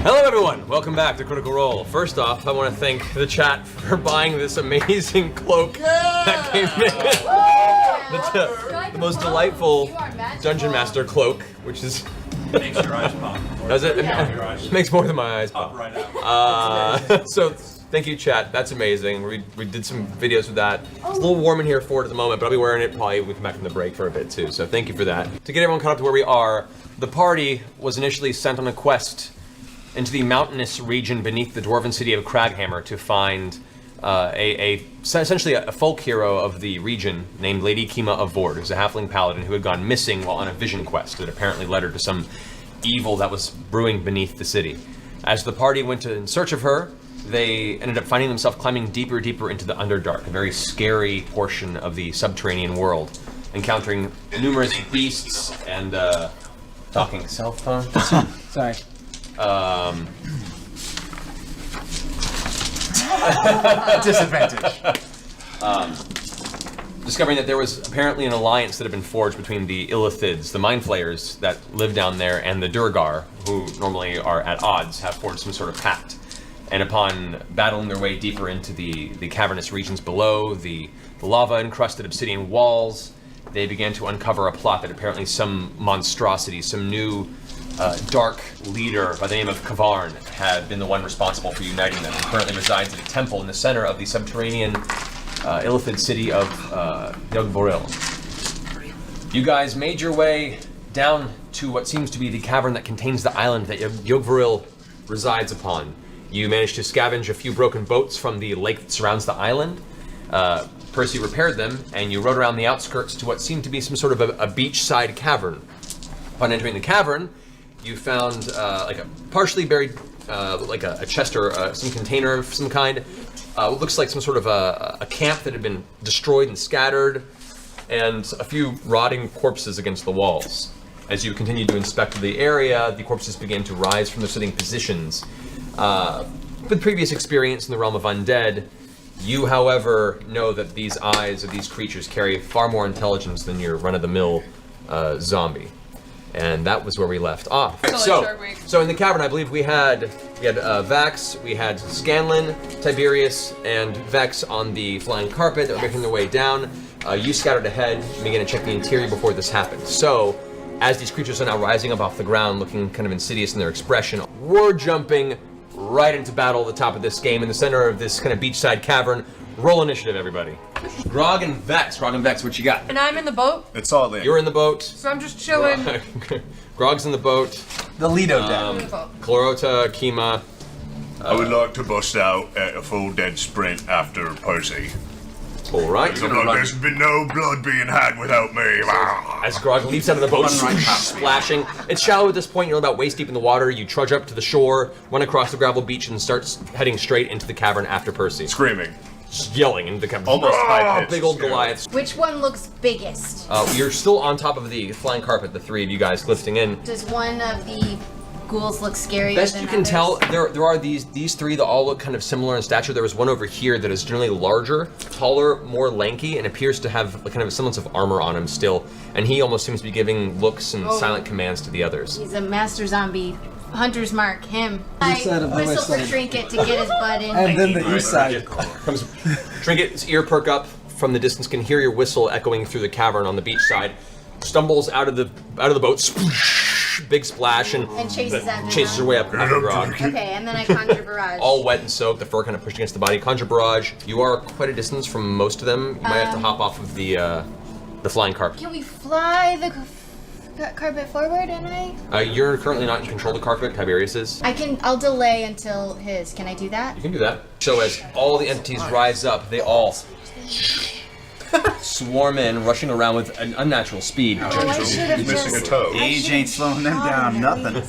Hello everyone, welcome back to Critical Role. First off, I want to thank the chat for buying this amazing cloak that came in. The most delightful Dungeon Master cloak, which is... Makes your eyes pop. Does it? Yeah, Makes more than my eyes pop. Right out. So, thank you chat, that's amazing. We did some videos with that. It's a little warm in here for it at the moment, but I'll be wearing it probably when we come back from the break for a bit too, so thank you for that. To get everyone caught up to where we are, the party was initially sent on a quest into the mountainous region beneath the dwarven city of Craghammer to find essentially a folk hero of the region named Lady Kima of Vord, who's a halfling paladin who had gone missing while on a vision quest that apparently led her to some evil that was brewing beneath the city. As the party went in search of her, they ended up finding themselves climbing deeper into the Underdark, a very scary portion of the subterranean world, encountering numerous beasts and talking cell phone. Sorry. Disadvantage. Discovering that there was apparently an alliance that had been forged between the Illithids, the Mind Flayers that live down there, and the Durgar, who normally are at odds, have forged some sort of pact. And upon battling their way deeper into the cavernous regions below, the lava-encrusted obsidian walls, they began to uncover a plot that apparently some monstrosity, some new dark leader by the name of Kavarn had been the one responsible for uniting them. He currently resides at a temple in the center of the subterranean Illithid city of Yogvoril. You guys made your way down to what seems to be the cavern that contains the island that Yogvoril resides upon. You managed to scavenge a few broken boats from the lake that surrounds the island. Percy repaired them, and you rode around the outskirts to what seemed to be some sort of a beachside cavern. Upon entering the cavern, you found like a partially buried, like a chest or some container of some kind. What looks like some sort of a camp that had been destroyed and scattered, and a few rotting corpses against the walls. As you continued to inspect the area, the corpses began to rise from their sitting positions. With previous experience in the realm of undead, you, however, know that these eyes of these creatures carry far more intelligence than your run-of-the-mill zombie. And that was where we left off. So in the cavern, I believe we had Vax, we had Scanlan, Tiberius, and Vex on the flying carpet that were making their way down. You scattered ahead and began to check the interior before this happened. So, as these creatures are now rising up off the ground, looking kind of insidious in their expression, we're jumping right into battle at the top of this game in the center of this kind of beachside cavern. Roll initiative, everybody. Grog and Vex, what you got? And I'm in the boat. It's all in. You're in the boat. So I'm just chilling. Grog's in the boat. The Lido deck. Clarota, Kima. I would like to bust out at a full dead sprint after Percy. All right. There's been no blood being had without me. As Grog leaps out of the boat, splashing. It's shallow at this point. You're about waist deep in the water. You trudge up to the shore, run across the gravel beach, and start heading straight into the cavern after Percy. Screaming. Yelling into the cavern. Almost high-pitched. Big old Goliaths. Which one looks biggest? You're still on top of the flying carpet, the three of you guys lifting in. Does one of the ghouls look scarier Best than you can others? tell, there are these three that all look kind of similar in stature. There was one over here that is generally larger, taller, more lanky, and appears to have kind of a semblance of armor on him still. And he almost seems to be giving looks and silent commands to the others. He's a master zombie. Hunter's mark, him. East side of the Whistle west for side. Trinket to get his butt in. And then the east side. Trinket's ear perk up from the distance, can hear your whistle echoing through the cavern on the beach side. Stumbles out of the boat, sploosh, big splash, and chases after chases her way up after Grog. Okay, and then I conjure barrage. All wet and soaked, the fur kind of pushed against the body. Conjure barrage. You are quite a distance from most of them. You might have to hop off of the flying carpet. Can we fly the carpet forward, and You're currently not in control of the carpet. Tiberius is. I'll delay until his. Can I do that? You can do that. So as all the entities rise up, they all swarm in, rushing around with an unnatural speed. Oh, I should have He's missing a just... toe. Age ain't slowing them down, nothing.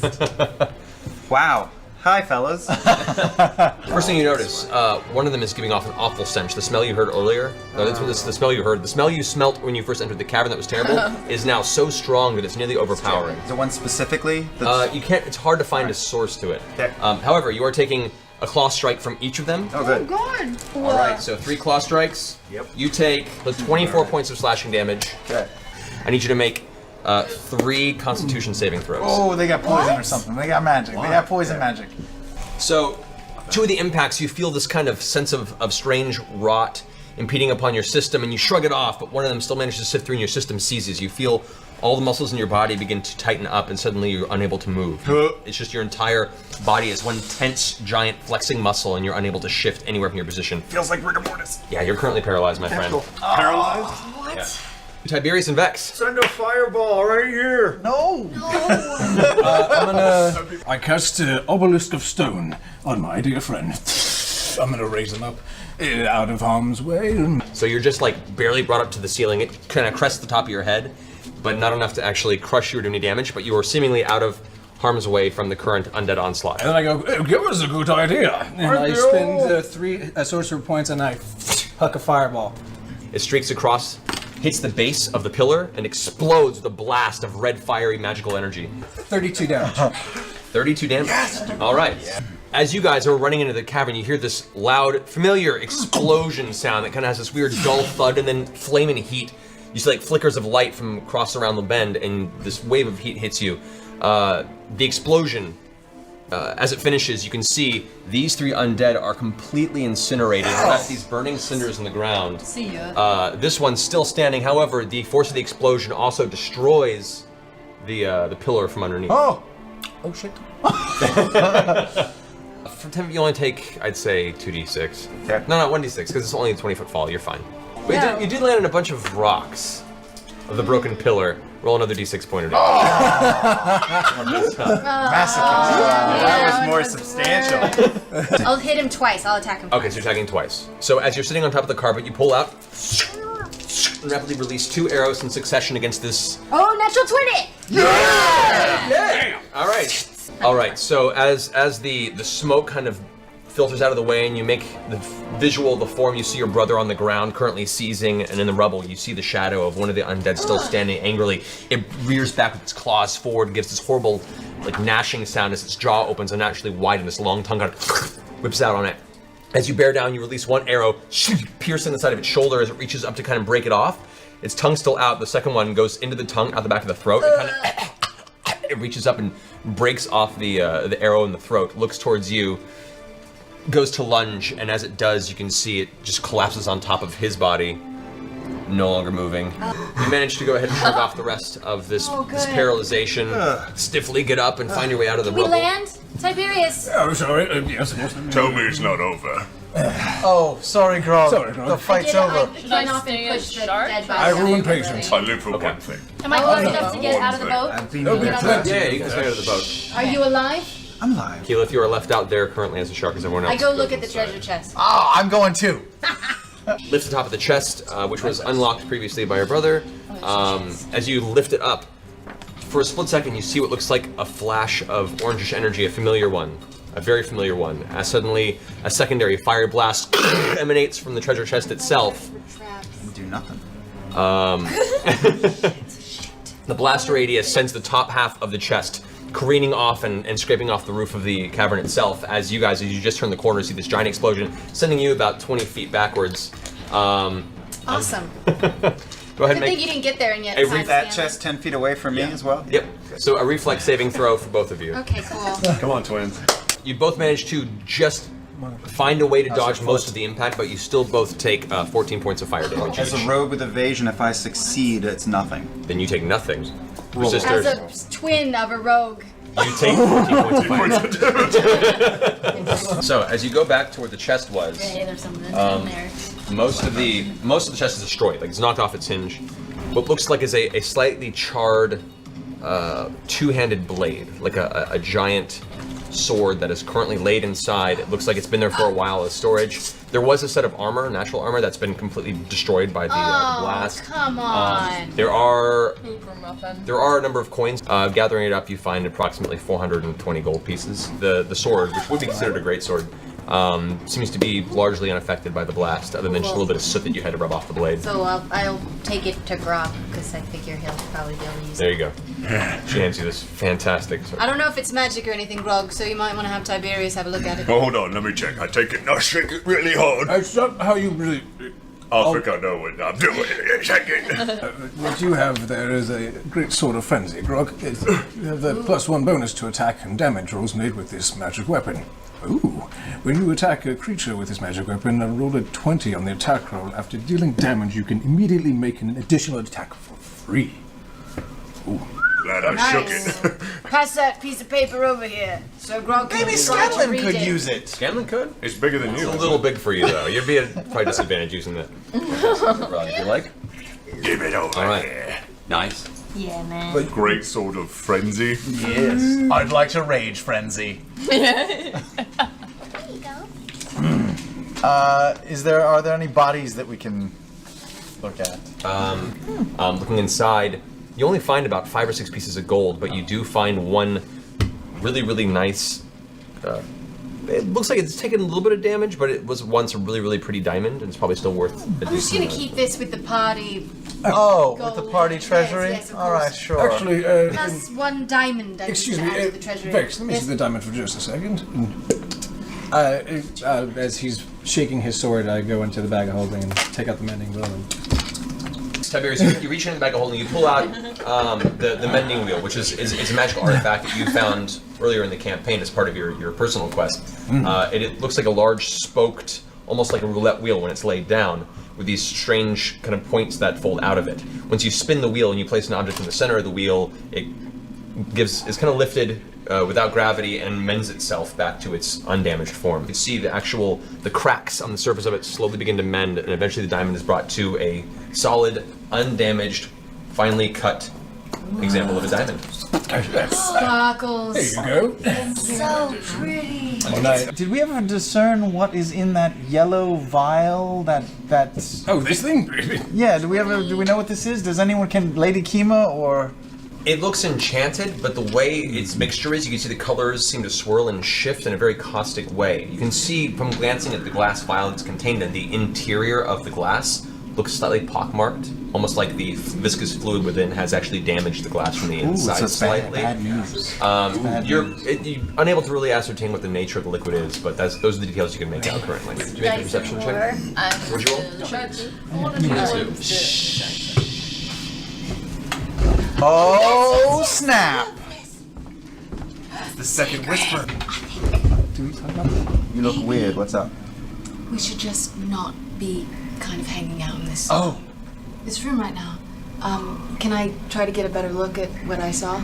Wow. Hi, fellas. First thing you notice, one of them is giving off an awful stench. The smell you heard earlier, the smell you heard, the smell you smelt when you first entered the cavern that was terrible, is now so strong that it's nearly overpowering. Is there one specifically? You can't. It's hard to find a source to it. Okay. However, you are taking a claw strike from each of them. Oh, good. God. All right, so 3 claw strikes. Yep. You take the 24 points of slashing damage. Okay. I need you to make 3 Constitution saving throws. Oh, they got poison or something. They got magic. They got poison magic. So, 2 of the impacts, you feel this kind of sense of strange rot impeding upon your system, and you shrug it off, but one of them still manages to sift through and your system seizes. You feel all the muscles in your body begin to tighten up, and suddenly you're unable to move. It's just your entire body is one tense, giant flexing muscle, and you're unable to shift anywhere from your position. Feels like rigor mortis. Yeah, you're currently paralyzed, my friend. Paralyzed? What? Tiberius and Vex. Send a fireball right here. No. I cast Obelisk of Stone on my dear friend. I'm gonna raise him up out of harm's way. So you're just like barely brought up to the ceiling. It kind of crests the top of your head, but not enough to actually crush you or do any damage, but you are seemingly out of harm's way from the current undead onslaught. And then I go, give us a good idea. And I spend 3 sorcerer points and I huck a fireball. It streaks across, hits the base of the pillar, and explodes with a blast of red, fiery, magical energy. 32 damage. 32 damage. Yes. All right. Yeah. As you guys are running into the cavern, you hear this loud, familiar explosion sound that kind of has this weird dull thud and then flaming heat. You see like flickers of light from across around the bend, and this wave of heat hits you. The explosion, as it finishes, you can see these 3 undead are completely incinerated, left these burning cinders in the ground. See ya. This one's still standing. However, the force of the explosion also destroys the pillar from underneath. Oh. Oh shit. For 10, you only take, I'd say, 2d6. Okay. No, 1d6, because it's only a 20-foot fall. You're fine. But Yeah. you did land on a bunch of rocks of the broken pillar. Roll another d6 pointer damage. Massacre. That was more substantial. I'll hit him twice. I'll attack him. Okay, so you're attacking twice. So as you're sitting on top of the carpet, you pull out and rapidly release 2 arrows in succession against this. Oh, natural 20! Yeah! All right. So as the smoke kind of filters out of the way, and you make the visual of the form, you see your brother on the ground, currently seizing, and in the rubble, you see the shadow of one of the undead still standing angrily. It rears back with its claws forward and gives this horrible, like, gnashing sound as its jaw opens unnaturally wide, and this long tongue kind of whips out on it. As you bear down, you release 1 arrow, piercing the side of its shoulder as it reaches up to kind of break it off. Its tongue's still out. The second one goes into the tongue, out the back of the throat. It kind of it reaches up and breaks off the arrow in the throat, looks towards you, goes to lunge, and as it does, you can see it just collapses on top of his body, no longer moving. You manage to go ahead and shrug off the rest of this paralyzation, stiffly get up and find your way out of the Can we rubble. land? Tiberius! Oh, sorry. Yes. Tell me it's not over. Oh, sorry, Grog. Sorry, Grog. The fight's over. I run off and push the dead body. I out. ruin patience. I live for one thing. Am I close enough to get out of the boat? I've been There'll be plenty. Yeah, you can stay out of the boat. Are you alive? I'm live. Keyleth, you are left out there currently as a shark as everyone else. I go goes look at the inside. treasure chest. Oh, I'm going too. Lift the top of the chest, which was unlocked previously by your brother. As you lift it up, for a split second, you see what looks like a flash of orangish energy, a familiar one, a very familiar one. As suddenly, a secondary fire blast emanates from the treasure chest itself. Do nothing. The blast radius sends the top half of the chest careening off and scraping off the roof of the cavern itself. As you just turn the corner, see this giant explosion, sending you about 20 feet backwards. Awesome. Go ahead Good and thing make you didn't get there and yet. Hey, time That stamina. chest 10 feet away from me as well? Yep. So a reflex saving throw for both of you. Okay, cool. Come on, twins. You both managed to just find a way to dodge most of the impact, but you still both take 14 points of fire damage As a each. rogue with evasion, if I succeed, it's nothing. Then you take nothing. Your As sisters, a twin of a rogue. you take 14 points of fire. So as you go back to where the chest was, Hey, there's something in there. most of the chest is destroyed. Like it's knocked off its hinge. What looks like is a slightly charred, two-handed blade, like a giant sword that is currently laid inside. It looks like it's been there for a while as storage. There was a set of armor, natural armor, that's been completely destroyed by the blast. Come on. There are Pooper muffin. a number of coins. Gathering it up, you find approximately 420 gold pieces. The sword, which would be considered a great sword, seems to be largely unaffected by the blast, other than just a little bit of soot that you had to rub off the blade. So I'll take it to Grog because I figure he'll probably be able to use There it. you go. She hands you this fantastic sword. I don't know if it's magic or anything, Grog, so you might want to have Tiberius have a look at it. Oh, hold on, let me check. I take it. No, shake it really hard. It's not how you really. I think I know what I'm doing in a second. What you have there is a great sword of frenzy, Grog. You have the +1 bonus to attack and damage rolls made with this magic weapon. Ooh. When you attack a creature with this magic weapon, roll a 20 on the attack roll. After dealing damage, you can immediately make an additional attack for free. Ooh. Glad I shook it. Pass that piece of paper over here, so Grog can Maybe read Scanlan it. could use it. Scanlan could? It's bigger than It's you. a little big for you, though. You'd be at probably disadvantage using that. Rod, if you like. Give it over All right. here. Nice. Yeah, man. Great sort of frenzy. Yes. I'd like to rage frenzy. There you go. Are there any bodies that we can look at? Looking inside, you only find about 5 or 6 pieces of gold, but you do find one really, really nice. It looks like it's taken a little bit of damage, but it was once a really, really pretty diamond, and it's probably still worth. I'm just gonna keep this with the party. Oh, with Gold. the party treasury? Yes, of All right, course. sure. Actually, Plus 1 diamond. I excuse need me, to add to the treasury. Vex, let me Yes. see the diamond for just a second. As he's shaking his sword, I go into the bag of holding and take out the mending wheel. Tiberius, you reach into the bag of holding, you pull out the mending wheel, which is a magical artifact that you found earlier in the campaign as part of your personal quest. It looks like a large spoked, almost like a roulette wheel when it's laid down, with these strange kind of points that fold out of it. Once you spin the wheel and you place an object in the center of the wheel, it's kind of lifted without gravity and mends itself back to its undamaged form. You can see the cracks on the surface of it slowly begin to mend, and eventually the diamond is brought to a solid, undamaged, finely cut example of a diamond. Sparkles. There you go. So pretty. Did we ever discern what is in that yellow vial? That's Oh, this thing? yeah. Do we know what this is? Does anyone Lady Kima or? It looks enchanted, but the way its mixture is, you can see the colors seem to swirl and shift in a very caustic way. You can see from glancing at the glass vial it's contained in, the interior of the glass looks slightly pockmarked, almost like the viscous fluid within has actually damaged the glass from the inside slightly. Bad news. You're unable to really ascertain what the nature of the liquid is, but those are the details you can make out currently. Did you make a perception check? What'd you roll? Oh snap! The second whisper. You look weird. What's up? We should just not be kind of hanging out in this this room right now. Can I try to get a better look at what I saw?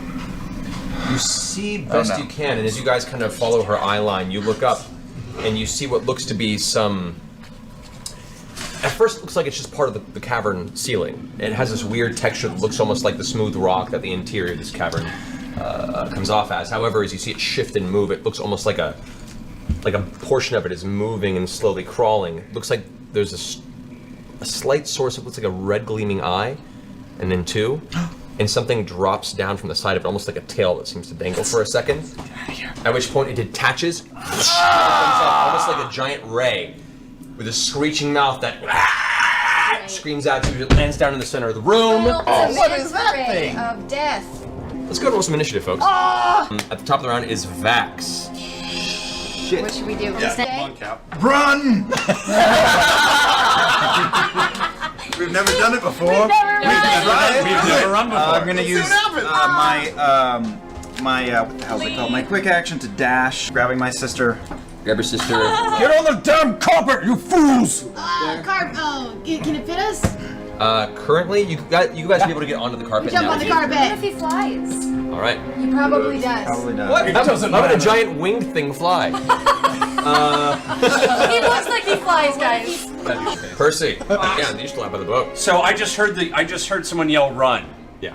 You see best you can, and as you guys kind of follow her eye line, you look up and you see what looks to be some. At first, it looks like it's just part of the cavern ceiling. It has this weird texture that looks almost like the smooth rock that the interior of this cavern comes off as. However, as you see it shift and move, it looks almost like a portion of it is moving and slowly crawling. It looks like there's a slight source of looks like a red gleaming eye, and then 2, and something drops down from the side of it, almost like a tail that seems to dangle for a second. At which point it detaches, comes up almost like a giant ray, with a screeching mouth that screams out to you. It lands down in the center of the room. What is that thing? Of death. Let's go to roll some initiative, folks. At the top of the round is Vax. What should we do? Run! We've never done it before. We've never run before. I'm gonna use my what the hell is it called? My quick action to dash, grabbing my sister. Grab your sister. Get on the damn carpet, you fools! Can it fit us? Currently, you guys be able to get onto the carpet Jump now. on the What if carpet. he flies? All right. He probably does. Probably does. What? It doesn't How would a matter. giant winged thing fly? He looks like he flies, guys. Percy. Yeah, you still out by the boat. So I just heard someone yell "run." Yeah.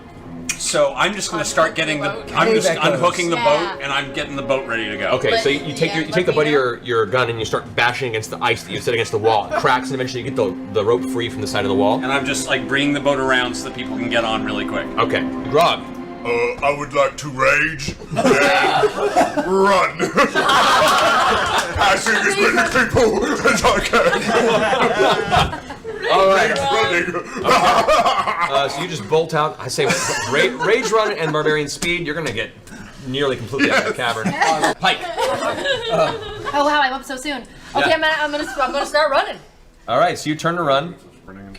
So I'm just going to start getting I'm just that goes. unhooking the Yeah. boat and I'm getting the boat ready to go. Okay, so you take the butt of your gun and you start bashing against the ice that you set against the wall. It cracks, and eventually you get the rope free from the side of the wall. And I'm just like bringing the boat around so that people can get on really quick. Okay, Grog. I would like to rage and run. I see as many people as I can. All right. Running. So you just bolt out. I say rage run and barbarian speed. You're gonna get nearly completely out of the cavern. Pike. Oh wow, I'm up so soon. Okay, I'm gonna start running. All right, so you turn to run.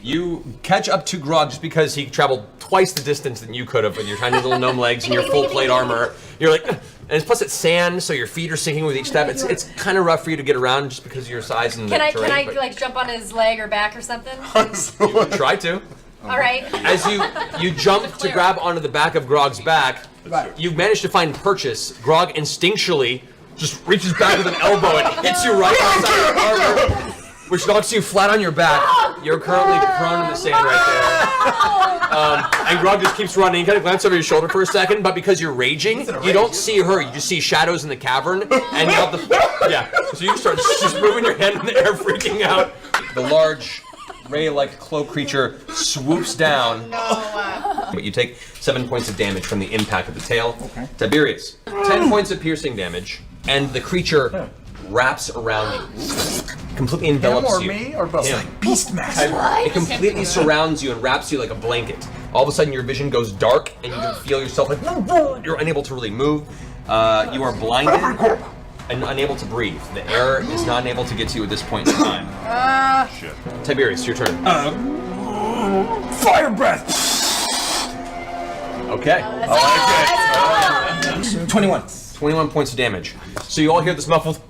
You catch up to Grog just because he traveled twice the distance than you could have with your tiny little gnome legs and your full plate armor. You're like, and it's, plus it's sand, so your feet are sinking with each step. It's kind of rough for you to get around just because of your size and Can I terrain, like jump on his leg or back or something? you can try to. All right. As you jump to grab onto the back of Grog's back, you manage to find purchase. Grog instinctually just reaches back with an elbow and hits you right outside your armor, which knocks you flat on your back. You're currently prone in the sand right there. And Grog just keeps running. You kind of glance over your shoulder for a second, but because you're raging, you don't see her. You just see shadows in the cavern, and you have the So you start just moving your hand in the air, freaking out. The large ray-like cloak creature swoops down. But you take 7 points of damage from the impact of the tail. Okay. Tiberius, 10 points of piercing damage, and the creature wraps around you. Completely envelops Him or you. me or both? Him. Beastmaster. It completely surrounds you and wraps you like a blanket. All of a sudden your vision goes dark and you can feel yourself like you're unable to really move. You are blinded and unable to breathe. The air is not able to get to you at this point in time. Shit. Tiberius, your turn. Fire breath! Okay. 21. 21 points of damage. So you all hear this muffled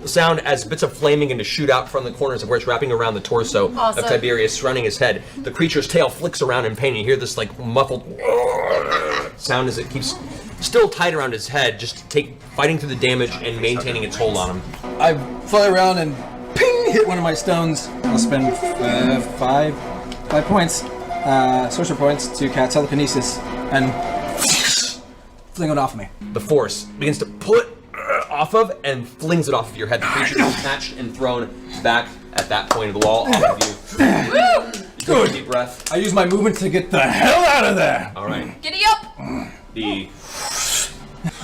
sound as bits of flaming begin to shoot out from the corners of where it's wrapping around the torso of Tiberius, surrounding his head. The creature's tail flicks around in pain. You hear this like muffled sound as it keeps still tight around his head, just fighting through the damage and maintaining its hold on him. I fly around and ping, hit one of my stones. I'll spend 5 points, sorcerer points to cast telekinesis and fling it off of me. The force begins to pull it off of and flings it off of your head. The creature is snatched and thrown back at that point of the wall off of you. Take a deep breath. I use my movement to get the hell out of there. All right. Giddy up!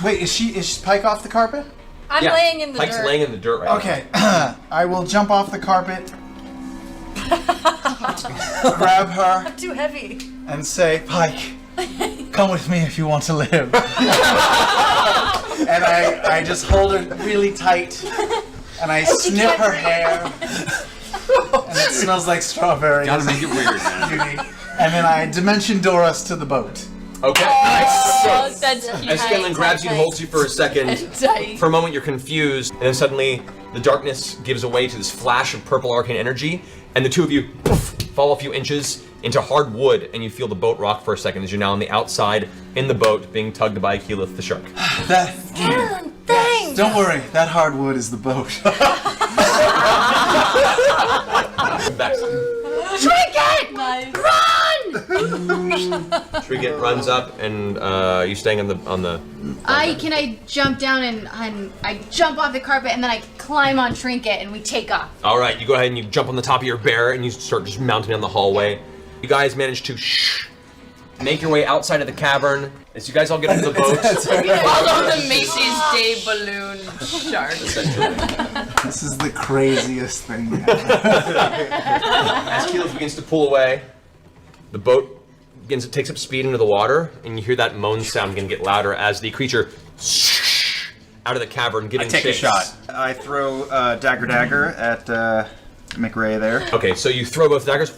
Wait, is Pike off the carpet? I'm laying in the Pike's dirt. laying in the dirt right Okay, I will jump off the carpet, grab her, I'm too heavy. and say, Pike, come with me if you want to live. And I just hold her really tight, and I snip her hair, and it smells like strawberries. Gotta make it weird, man. Beauty. And then I dimension door us to the boat. Okay, nice. So, That's cute. as Scanlan grabs you and holds you for a second, for a moment you're confused, and then suddenly the darkness gives way to this flash of purple arcane energy, and the two of you fall a few inches into hard wood, and you feel the boat rock for a second as you're now on the outside in the boat being tugged by Keyleth the shark. Scanlan, thanks! Don't worry, that hardwood is the boat. Trinket! Nice. Run! Trinket runs up, and you staying on the. Can I jump down and I jump off the carpet and then I climb on Trinket and we take off. All right, you go ahead and you jump on the top of your bear, and you start just mounting down the hallway. You guys manage to make your way outside of the cavern. As you guys all get into the boat. Follow the Macy's Day Balloon Shark. This is the craziest thing ever. As Keyleth begins to pull away, the boat takes up speed into the water, and you hear that moan sound begin to get louder as the creature out of the cavern, giving I take a chase. shot. I throw dagger at McRae there. Okay, so you throw both daggers.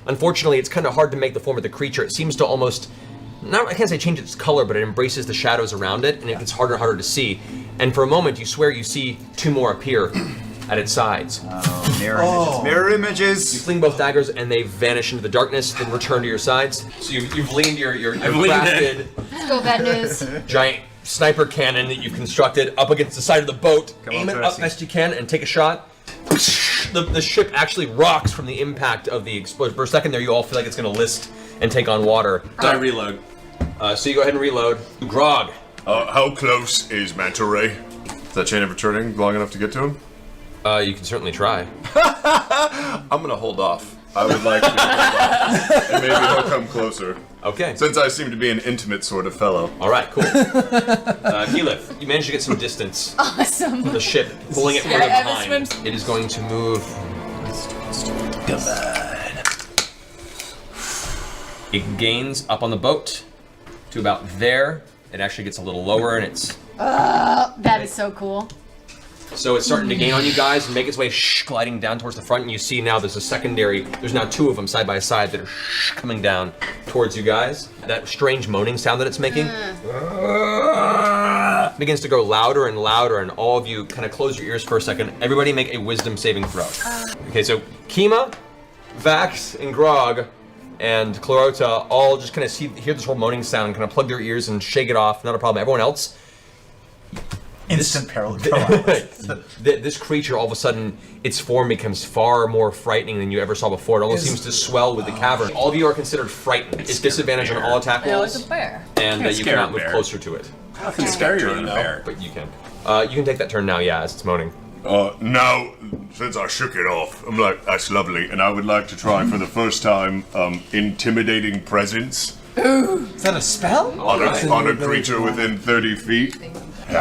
Unfortunately, it's kind of hard to make the form of the creature. It seems to almost, I can't say change its color, but it embraces the shadows around it, and it gets harder and harder to see. And for a moment, you swear you see two more appear at its sides. Oh, mirror images. Mirror You images. fling both daggers, and they vanish into the darkness, then return to your sides. So you've leaned your I've leaned crafted Let's go, bad news. giant sniper cannon that you've constructed up against the side of the boat. Come Aim on, it up Tracy. best you can and take a shot. The ship actually rocks from the impact of the explosion. For a second there, you all feel like it's going to list and take on water. I reload. So you go ahead and reload. Grog. How close is Manta Ray? Is that chain of returning long enough to get to him? You can certainly try. I'm gonna hold off. I would like to hold off. And maybe he'll come closer. Okay. Since I seem to be an intimate sort of fellow. All right, cool. Keyleth, you managed to get some distance Awesome. from the ship, pulling it further behind. It is going to move. It gains up on the boat to about there. It actually gets a little lower, and it's That is so cool. So it's starting to gain on you guys and make its way gliding down towards the front. And you see now there's a secondary, there's now two of them side by side that are coming down towards you guys. That strange moaning sound that it's making begins to grow louder and louder, and all of you kind of close your ears for a second. Everybody make a wisdom saving throw. Okay, so Kima, Vax, and Grog, and Clarota all just kind of hear this whole moaning sound and kind of plug their ears and shake it off. Not a problem. Everyone else, Instant paralysis. This creature, all of a sudden, its form becomes far more frightening than you ever saw before. It almost seems to swell with the cavern. All of you are considered frightened. It's disadvantage on all attack rolls, It's a bear. and you cannot move closer to it. Nothing scarier than a bear. But you can. You can take that turn now, yeah, as it's moaning. Now, since I shook it off, I'm like, that's lovely, and I would like to try for the first time, intimidating presence Is that a spell? on a creature within 30 feet. It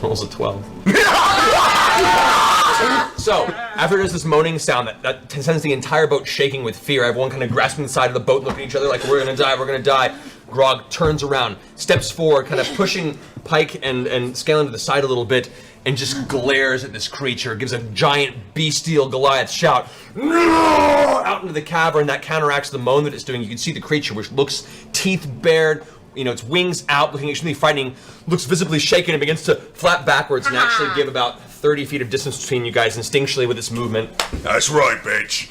rolls a 12. So, after there's this moaning sound that sends the entire boat shaking with fear, everyone kind of grasping the side of the boat, looking at each other like, we're gonna die, we're gonna die. Grog turns around, steps forward, kind of pushing Pike and Scanlan to the side a little bit, and just glares at this creature, gives a giant bestial Goliath shout, "No!" out into the cavern. That counteracts the moan that it's doing. You can see the creature, which looks teeth bared, its wings out, looking extremely frightening, looks visibly shaken and begins to flap backwards and actually give about 30 feet of distance between you guys instinctually with its movement. That's right, bitch.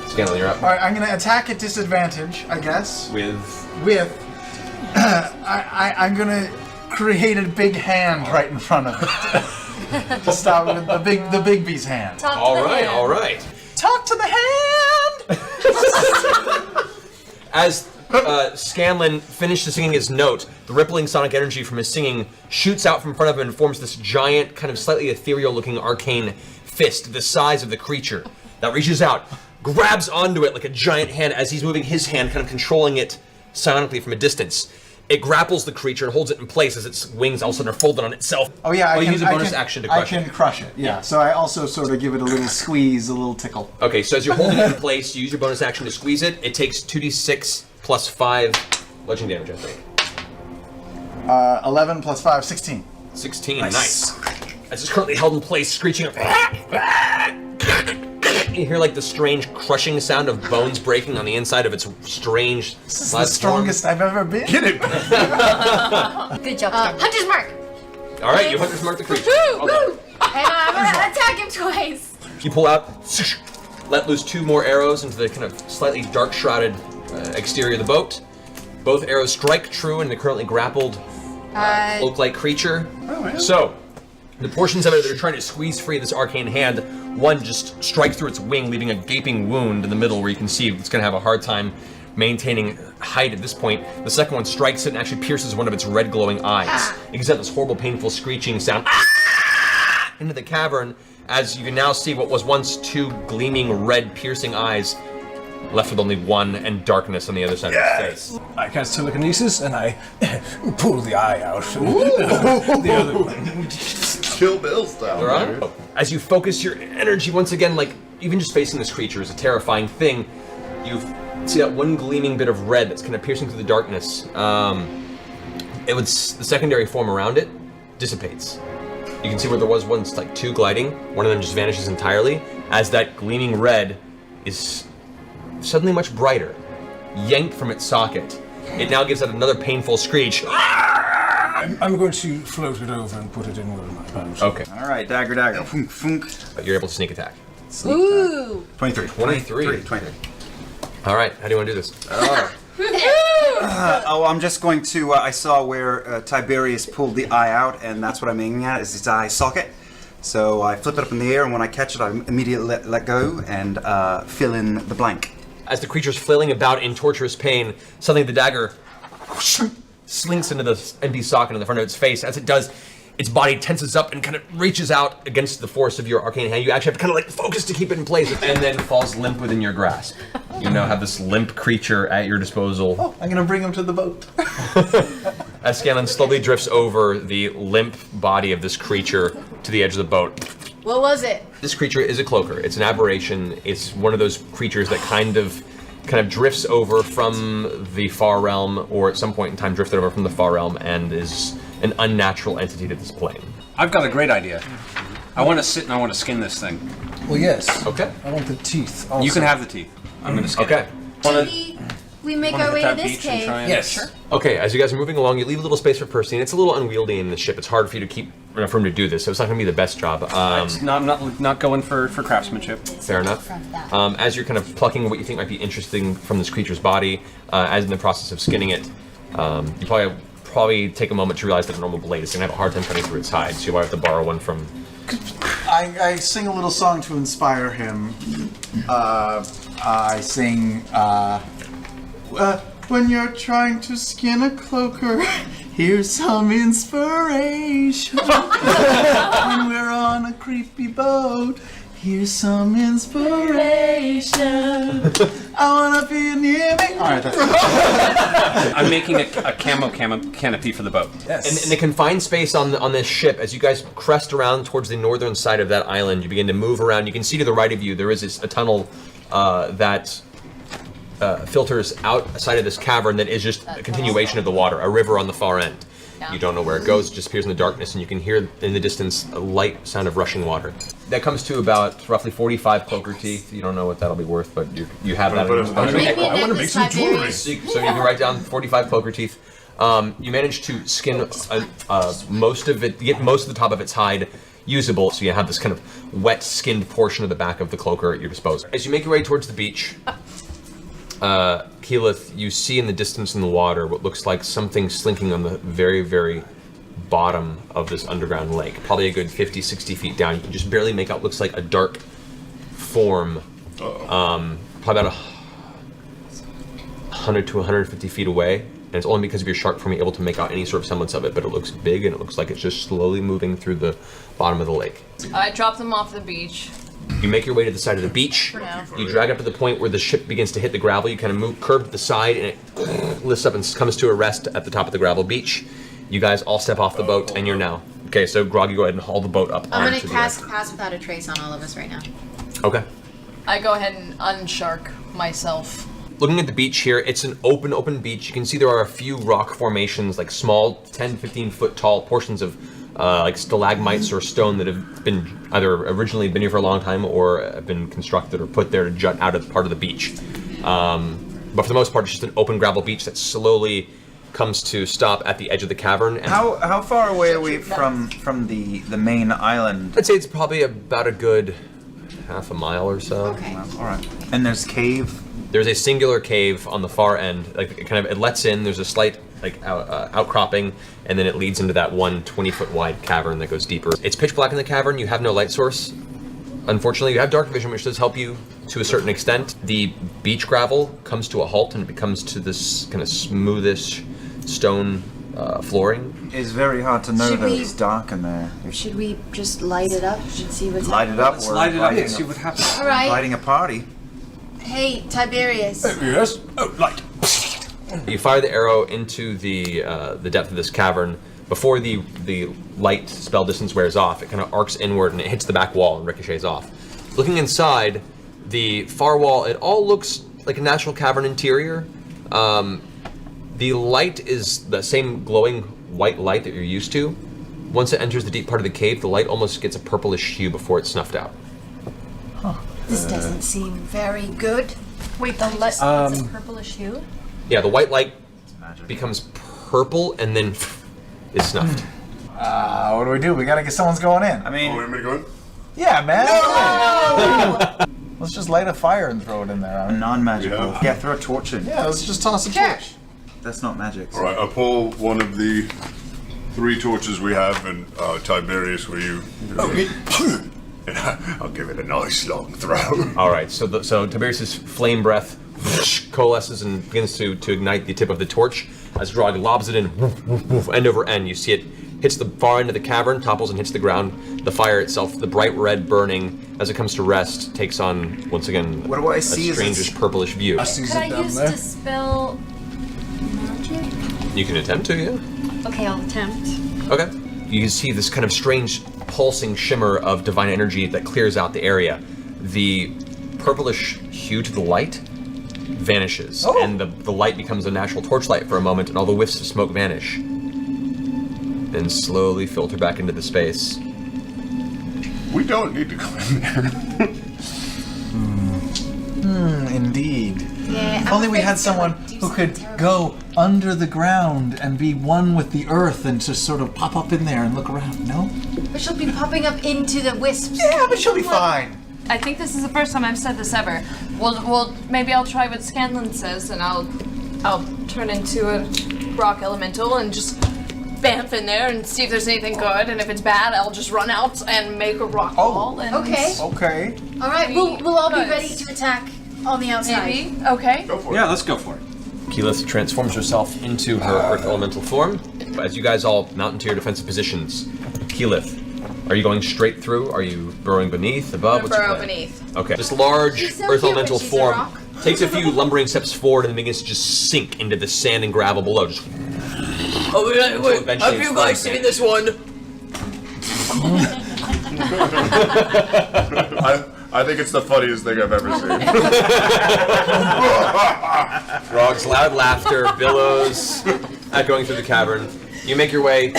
Scanlan, you're up. All right, I'm gonna attack at disadvantage, I guess. With I'm gonna create a big hand right in front of it. To start with the big bee's hand. all right. Talk to the hand. As Scanlan finishes singing his note, the rippling sonic energy from his singing shoots out from front of him and forms this giant, kind of slightly ethereal-looking arcane fist the size of the creature that reaches out, grabs onto it like a giant hand as he's moving his hand, kind of controlling it psionically from a distance. It grapples the creature and holds it in place as its wings all of a sudden are folded on itself. Oh yeah, you use a bonus action to crush it. I can crush it. Yeah. So I also sort of give it a little squeeze, a little tickle. Okay, so as you're holding it in place, you use your bonus action to squeeze it. It takes 2d6 plus 5 bludgeoning damage, I think. 11 plus 5, 16. 16, nice. As it's currently held in place, screeching. You hear like the strange crushing sound of bones breaking on the inside of its strange. This is the strongest I've ever been. Get it! Good job. Hunter's mark. All right, you hunters mark the creature. Well done. And I'm gonna attack him twice. You pull out, let loose 2 more arrows into the kind of slightly dark shrouded exterior of the boat. Both arrows strike true in the currently grappled oak-like creature. So, the portions of it that are trying to squeeze free of this arcane hand, one just strikes through its wing, leaving a gaping wound in the middle where you can see it's going to have a hard time maintaining height at this point. The second one strikes it and actually pierces one of its red glowing eyes. You can set this horrible, painful screeching sound into the cavern as you can now see what was once 2 gleaming red piercing eyes left with only one and darkness on the other side of its face. I cast telekinesis and I pull the eye out. The other one. Kill Bill style. All right. As you focus your energy once again, like even just facing this creature is a terrifying thing, you see that one gleaming bit of red that's kind of piercing through the darkness. The secondary form around it dissipates. You can see where there was once like 2 gliding. One of them just vanishes entirely as that gleaming red is suddenly much brighter, yanked from its socket. It now gives out another painful screech. I'm going to float it over and put it in one of my pouch. Okay. All right, dagger. Funk, funk. You're able to sneak attack. Ooh. 23. 23. All right, how do you want to do this? I'm just going to, I saw where Tiberius pulled the eye out, and that's what I'm aiming at, is his eye socket. So I flip it up in the air, and when I catch it, I immediately let go and fill in the blank. As the creature's flailing about in torturous pain, suddenly the dagger slinks into the empty socket in the front of its face. As it does, its body tenses up and kind of reaches out against the force of your arcane hand. You actually have to kind of like focus to keep it in place, and then falls limp within your grasp. You now have this limp creature at your disposal. Oh, I'm gonna bring him to the boat. As Scanlan slowly drifts over the limp body of this creature to the edge of the boat. What was it? This creature is a cloaker. It's an aberration. It's one of those creatures that kind of kind of drifts over from the far realm, or at some point in time drifted over from the far realm, and is an unnatural entity to this plane. I've got a great idea. I want to sit and I want to skin this thing. Well, yes. Okay. I want the teeth. Also. You can have the teeth. I'm going to skin Okay. it. We make Wanna our way hit to that this beach and cave. try and- Yes. Sure. Okay, as you guys are moving along, you leave a little space for Percy, and it's a little unwieldy in the ship. It's hard for you to keep enough room to do this, so it's not going to be the best job. It's not going for craftsmanship. Fair enough. As you're kind of plucking what you think might be interesting from this creature's body, as in the process of skinning it, you probably take a moment to realize that a normal blade is going to have a hard time cutting through its hide, so you might have to borrow one from... I sing a little song to inspire him. I sing, when you're trying to skin a cloaker, here's some inspiration. When we're on a creepy boat, here's some inspiration. I wanna be near me. All right, that's I'm making a camo canopy for the boat. Yes. In the confined space on this ship, as you guys crest around towards the northern side of that island, you begin to move around. You can see to the right of you there is a tunnel that filters outside of this cavern that is just a continuation of the water, a river on the far end. Yeah. You don't know where it goes, it just appears in the darkness, and you can hear in the distance a light sound of rushing water. That comes to about roughly 45 cloaker teeth. You don't know what that'll be worth, but you have that. I want to make some jewelry. So you can write down 45 cloaker teeth. You manage to skin most of it, get most of the top of its hide usable, so you have this kind of wet skinned portion of the back of the cloaker at your disposal. As you make your way towards the beach, Keyleth, you see in the distance in the water what looks like something slinking on the very, very bottom of this underground lake. Probably a good 50, 60 feet down. You can just barely make out, looks like a dark form. Probably about 100 to 150 feet away. And it's only because of your shark form you're able to make out any sort of semblance of it, but it looks big and it looks like it's just slowly moving through the bottom of the lake. I drop them off the beach. You make your way to the side of the beach. For now. You drag up to the point where the ship begins to hit the gravel. You kind of curve to the side, and it lifts up and comes to a rest at the top of the gravel beach. You guys all step off the boat, and you're now. Okay, so Grog, you go ahead and haul the boat up. I'm gonna onto the pass deck. without a trace on all of us right now. Okay. I go ahead and unshark myself. Looking at the beach here, it's an open beach. You can see there are a few rock formations, like small 10, 15 foot tall portions of like stalagmites or stone that have been either originally been here for a long time or have been constructed or put there to jut out of part of the beach. But for the most part, it's just an open gravel beach that slowly comes to stop at the edge of the cavern. And How far away are we from the main island? I'd say it's probably about a good half a mile or so. Okay. All right. And there's cave. There's a singular cave on the far end. Like it lets in. There's a slight outcropping, and then it leads into that one 20-foot wide cavern that goes deeper. It's pitch black in the cavern. You have no light source. Unfortunately, you have dark vision, which does help you to a certain extent. The beach gravel comes to a halt, and it becomes to this kind of smoothish stone flooring. It's very hard to know Should that we- it's dark in there. Should we just light it up and see what's Light it up. Let's We're light it up lighting and see what happens. All right. Lighting a party. Hey, Tiberius. Yes. Oh, light. You fire the arrow into the depth of this cavern. Before the light spell distance wears off, it kind of arcs inward and it hits the back wall and ricochets off. Looking inside, the far wall, it all looks like a natural cavern interior. The light is the same glowing white light that you're used to. Once it enters the deep part of the cave, the light almost gets a purplish hue before it's snuffed out. This doesn't seem very good. Wait, the light. It's a purplish hue? Yeah, the white light becomes purple and then is snuffed. What do? We gotta get someone's going in. I mean, Oh, you want me to go in? Yeah, man. Let's just light a fire and throw it in there. non-magical. Yeah. Yeah, throw a torch in. Yeah, let's just toss a torch. That's not magic. All right, I pull one of the 3 torches we have, and Tiberius, will you? And I'll give it a nice long throw. All right, so Tiberius's flame breath coalesces and begins to ignite the tip of the torch. As Grog lobs it in, end over end, you see it hits the far end of the cavern, topples and hits the ground. The fire itself, the bright red burning, as it comes to rest, takes on, once again, What do I a see as strangish purplish view. Sees Could it I down use there. dispel magic? You can attempt to, yeah? Okay, I'll attempt. Okay. You can see this kind of strange pulsing shimmer of divine energy that clears out the area. The purplish hue to the light vanishes, and the light becomes a natural torchlight for a moment, and all the whiffs of smoke vanish. Then slowly filter back into the space. We don't need to go in there. Indeed. Yeah. If only we had someone who could go under the ground and be one with the earth and just sort of pop up in there and look around, no? But she'll be popping up into the wisps. Yeah, but she'll be fine. I think this is the first time I've said this ever. Well, maybe I'll try what Scanlan says, and I'll turn into a rock elemental and just bamf in there and see if there's anything good. And if it's bad, I'll just run out and make a rock wall. And Okay. Okay. All right, we'll all be ready to attack on the outside. maybe. Okay. Go for it. Yeah, let's go for it. Keyleth transforms herself into her Earth Elemental form. As you guys all mount into your defensive positions, Keyleth, are you going straight through? Are you burrowing beneath, above? What's your Burrow plan? beneath. Okay. This large She's so Earth cute when Elemental she's a form rock. takes a few lumbering steps forward and begins to just sink into the sand and gravel below. Just Oh, wait. Have you guys seen this one? I think it's the funniest thing I've ever seen. Frog's loud laughter billows echoing through the cavern. You make your way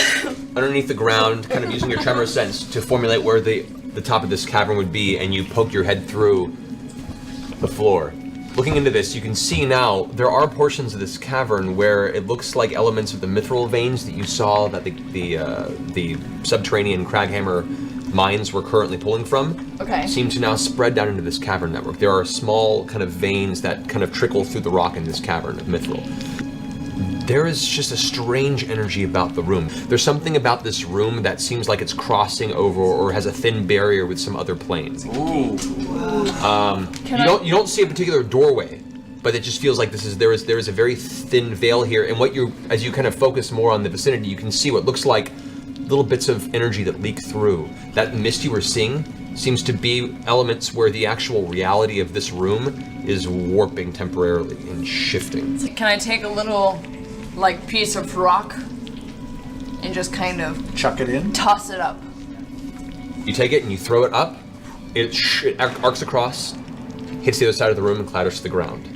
underneath the ground, kind of using your tremor sense to formulate where the top of this cavern would be, and you poke your head through the floor. Looking into this, you can see now there are portions of this cavern where it looks like elements of the mithril veins that you saw that the subterranean Craghammer mines were currently pulling from. Okay. Seem to now spread down into this cavern network. There are small kind of veins that kind of trickle through the rock in this cavern of mithril. There is just a strange energy about the room. There's something about this room that seems like it's crossing over or has a thin barrier with some other planes. Ooh. You don't see a particular doorway, but it just feels like there is a very thin veil here. And as you kind of focus more on the vicinity, you can see what looks like little bits of energy that leak through. That mist you were seeing seems to be elements where the actual reality of this room is warping temporarily and shifting. Can I take a little, piece of rock and just kind of Chuck it in. toss it up? You take it and you throw it up. It arcs across, hits the other side of the room, and clatters to the ground.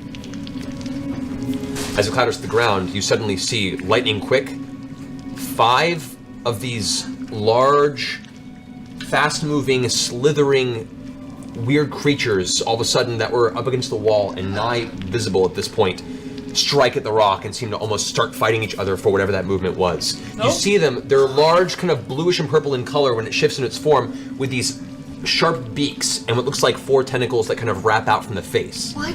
As it clatters to the ground, you suddenly see, lightning quick, 5 of these large, fast-moving, slithering, weird creatures, all of a sudden, that were up against the wall and nigh visible at this point, strike at the rock and seem to almost start fighting each other for whatever that movement was. You see them, they're large, kind of bluish and purple in color when it shifts in its form, with these sharp beaks and what looks like 4 tentacles that kind of wrap out from the face. What?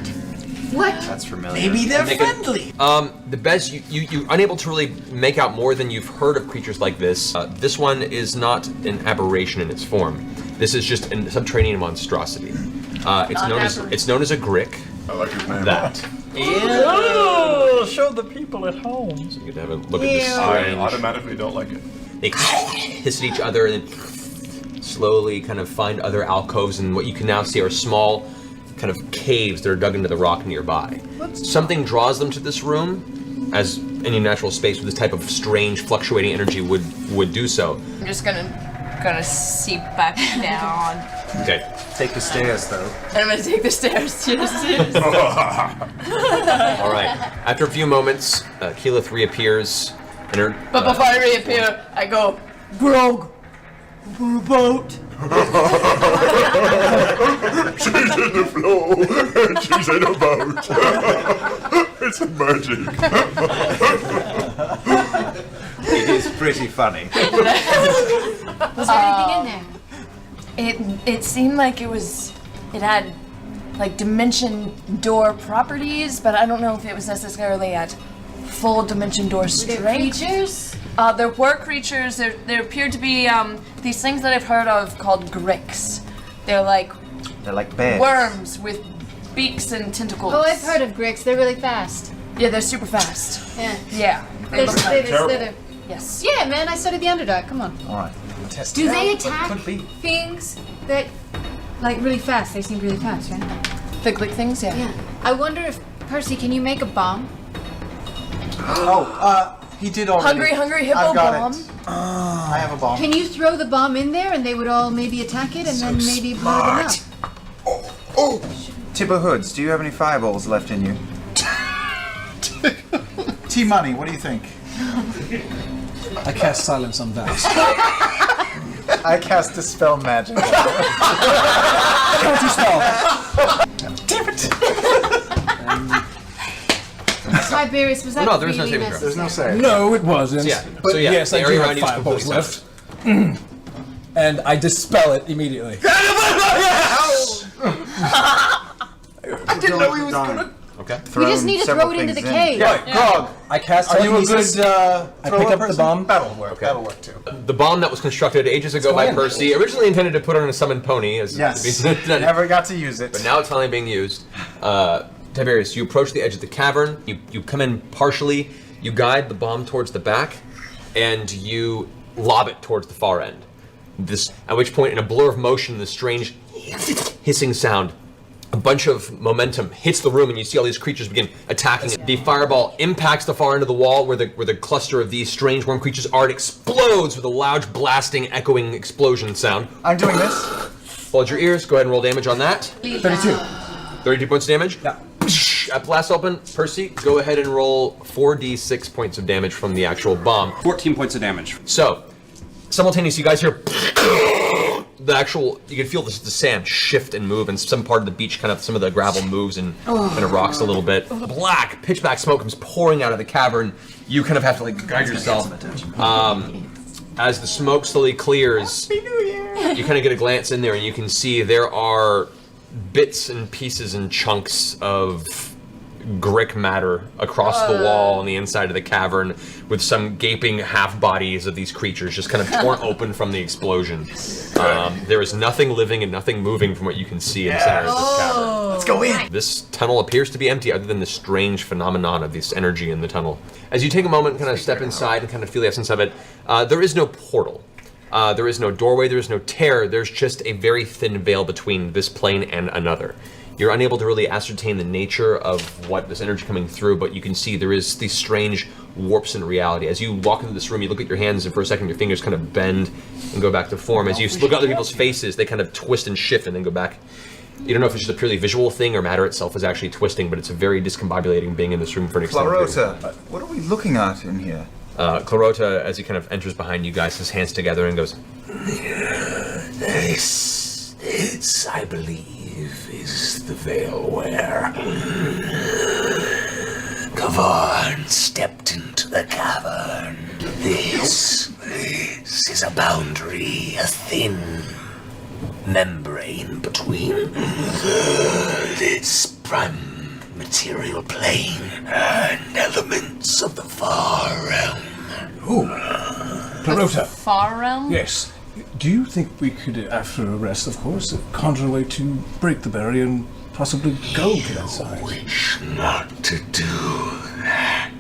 What? That's familiar. Maybe they're friendly. The best, you're unable to really make out more than you've heard of creatures like this. This one is not an aberration in its form. This is just a subterranean monstrosity. It's known as a grick. I like his name. That. Ew! Show the people at home. So you can have a look at this I strange. automatically don't like it. They hiss at each other and then slowly kind of find other alcoves, and what you can now see are small kind of caves that are dug into the rock nearby. Something draws them to this room, as any natural space with this type of strange fluctuating energy would do so. I'm just gonna seep back down. Okay. Take the stairs, though. And I'm gonna take the stairs. Yes. All right. After a few moments, Keyleth reappears, and her. But before I reappear, I go, Grog, we're a boat. She's in the floor and she's in a boat. It's emerging. It is pretty funny. Was there anything in there? It seemed like it had dimension door properties, but I don't know if it was necessarily at full dimension door Were strength. there creatures? There were creatures. There appeared to be these things that I've heard of called gricks. They're like They're like bears. worms with beaks and tentacles. Oh, I've heard of gricks. They're really fast. Yeah, they're super fast. Yeah. Yeah. They look like- slither. Yes. Yeah, man, I studied the Underdark. Come on. All right. Do they What attack could be? things that, really fast? They seem really fast, right? The glick things, yeah. Yeah. I wonder if, Percy, can you make a bomb? He did already. Hungry hippo I've got bomb. it. I have a bomb. Can you throw the bomb in there and they would all maybe attack it and then maybe blow them up? Tipper Hoods, do you have any fireballs left in you? T-Money, what do you think? I cast silence on Vax. I cast Dispel Magic. Counter spell. Damn it! Tiberius, was that No, there is no really saving throw. There's no save. No, it wasn't. Yeah. But So, yeah, yes, the I do area have around you is fireballs completely left. And I dispel it immediately. I didn't know he was gonna Okay. We just need to throw it into the cave. Right, Grog. I cast Are you a good telekinesis. I pick up the bomb. That'll work. That'll work too. The bomb that was constructed ages ago by Percy, originally intended to put on a summoned pony, as Yes. Never got to use it. but now it's finally being used. Tiberius, you approach the edge of the cavern. You come in partially. You guide the bomb towards the back, and you lob it towards the far end. At which point, in a blur of motion, the strange hissing sound, a bunch of momentum hits the room, and you see all these creatures begin attacking it. The fireball impacts the far end of the wall where the cluster of these strange worm creatures are. It explodes with a loud, blasting, echoing explosion sound. I'm doing this. Hold your ears. Go ahead and roll damage on that. 32. 32 points of damage? Yeah. At blast open, Percy, go ahead and roll 4d6 points of damage from the actual bomb. 14 points of damage. So, simultaneously, you guys hear you can feel the sand shift and move, and some part of the beach, some of the gravel moves and kind of rocks a little bit. Black, pitch black smoke comes pouring out of the cavern. You kind of have to guide yourself. As the smoke slowly clears, you kind of get a glance in there, and you can see there are bits and pieces and chunks of Grick matter across the wall on the inside of the cavern, with some gaping half bodies of these creatures just kind of torn open from the explosion. There is nothing living and nothing moving from what you can see in the center of this cavern. Let's go in. This tunnel appears to be empty, other than the strange phenomenon of this energy in the tunnel. As you take a moment and kind of step inside and kind of feel the essence of it, there is no portal. There is no doorway, there is no tear, there's just a very thin veil between this plane and another. You're unable to really ascertain the nature of what this energy coming through, but you can see there is these strange warps in reality. As you walk into this room, you look at your hands, and for a second your fingers kind of bend and go back to form. As you look at other people's faces, they kind of twist and shift and then go back. You don't know if it's just a purely visual thing or matter itself is actually twisting, but it's a very discombobulating being in this room for an extended period. Clarota, what are we looking at in here? Clarota, as he kind of enters behind you guys, his hands together and goes, This, I believe, is the veil where Kavarn stepped into the cavern. This is a boundary, a thin membrane between this prime material plane and elements of the far realm. Ooh, Clarota. Far realm? Yes. Do you think we could, after a rest, of course, conjure a way to break the barrier and possibly go to that side? Wish not to do that.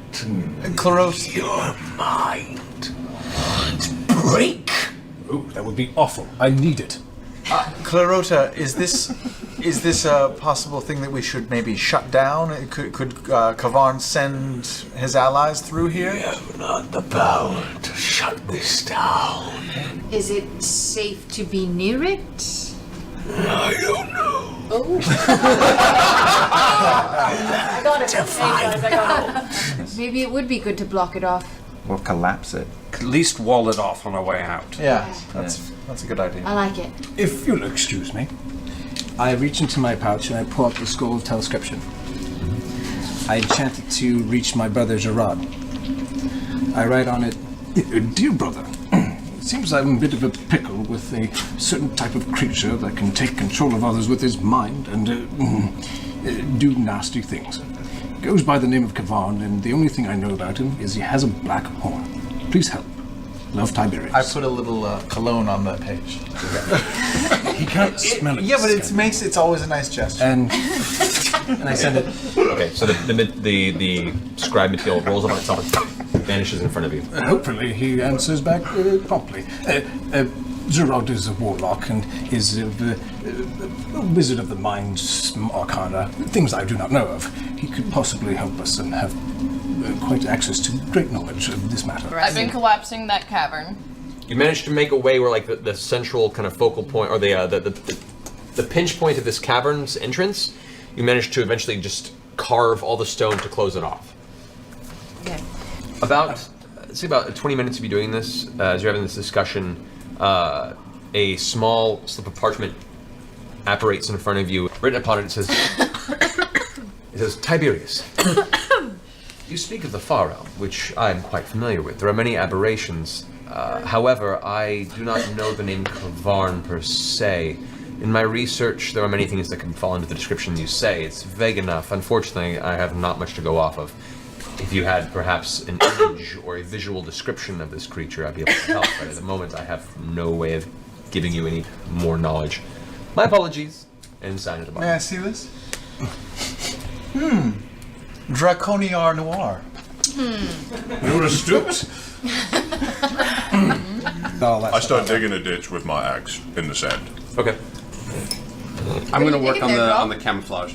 Clarota. Your mind. Break. Ooh, that would be awful. I need it. Clarota, is this a possible thing that we should maybe shut down? Could Kavarn send his allies through here? We have not the power to shut this down. Is it safe to be near it? I don't know. Oh. I got it. To find out. Maybe it would be good to block it off. We'll collapse it. At least wall it off on our way out. Yeah, that's a good idea. I like it. If you'll excuse me. I reach into my pouch and I pull out the scroll of telescription. I enchant it to reach my brother Gerard. I write on it, Dear brother, it seems I'm in a bit of a pickle with a certain type of creature that can take control of others with his mind and do nasty things. Goes by the name of Kavarn, and the only thing I know about him is he has a black horn. Please help. Love, Tiberius. I put a little cologne on that page. He can't smell it. Yeah, but it's always a nice gesture. and I send it. okay, so the scribe material rolls up on itself and vanishes in front of you. Hopefully he answers back promptly. Gerard is a warlock and is a wizard of the mind, arcana, things I do not know of. He could possibly help us and have quite access to great knowledge of this matter. I've been collapsing that cavern. You managed to make a way where, like, the central kind of focal point, or the pinch point of this cavern's entrance, you managed to eventually just carve all the stone to close it off. Okay. About, say about 20 minutes of you doing this, as you're having this discussion, a small slip of parchment apparates in front of you. Written upon it, it says, Tiberius. You speak of the far realm, which I am quite familiar with. There are many aberrations. However, I do not know the name Kavarn per se. In my research, there are many things that can fall into the description you say. It's vague enough. Unfortunately, I have not much to go off of. If you had perhaps an image or a visual description of this creature, I'd be able to help. But at the moment, I have no way of giving you any more knowledge. My apologies. And sign at the bottom. May I see this? Draconiar Noir. You're astute. I start stuff. digging a ditch with my axe in the sand. Okay. I'm going to you work digging on there, the Rob? on the camouflage.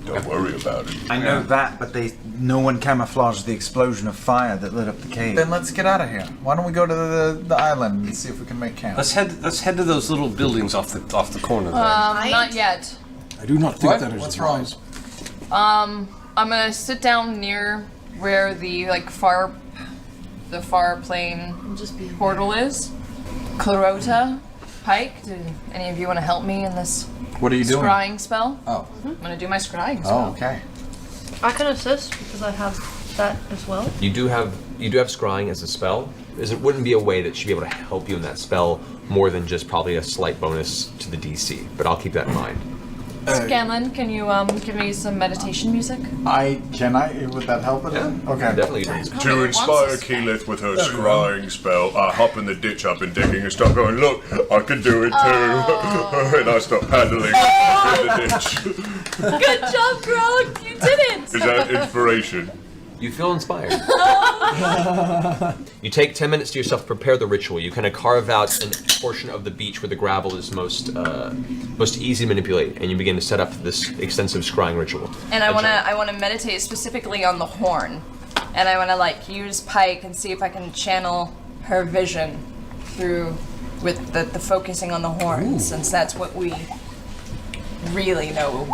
Don't worry about it. I know that, but no one camouflaged the explosion of fire that lit up the cave. Then let's get out of here. Why don't we go to the island and see if we can make camp? Let's head to those little buildings off the corner there. Not yet. I do not think What? that is What's wrong? wise. I'm gonna sit down near where the far plane Just be portal is. Clarota, Pike, do any of you want to help me in this What are you doing? scrying spell? Oh. I'm gonna do my scrying spell. Oh, okay. I can assist because I have that as well. You do have scrying as a spell. It wouldn't be a way that she'd be able to help you in that spell more than just probably a slight bonus to the DC, but I'll keep that in mind. Scanlan, can you give me some meditation music? Would that help it? Yeah, Okay. definitely. To inspire Keyleth with her scrying spell, I hop in the ditch I've been digging and start going, look, I can do it too. And I start paddling in the ditch. Good job, Grog! You did it! Is that inspiration? You feel inspired. You take 10 minutes to yourself to prepare the ritual. You kind of carve out a portion of the beach where the gravel is most easy to manipulate, and you begin to set up this extensive scrying ritual. And I wanna meditate specifically on the horn, and I wanna use Pike and see if I can channel her vision through with the focusing on the horn, since that's what we really know.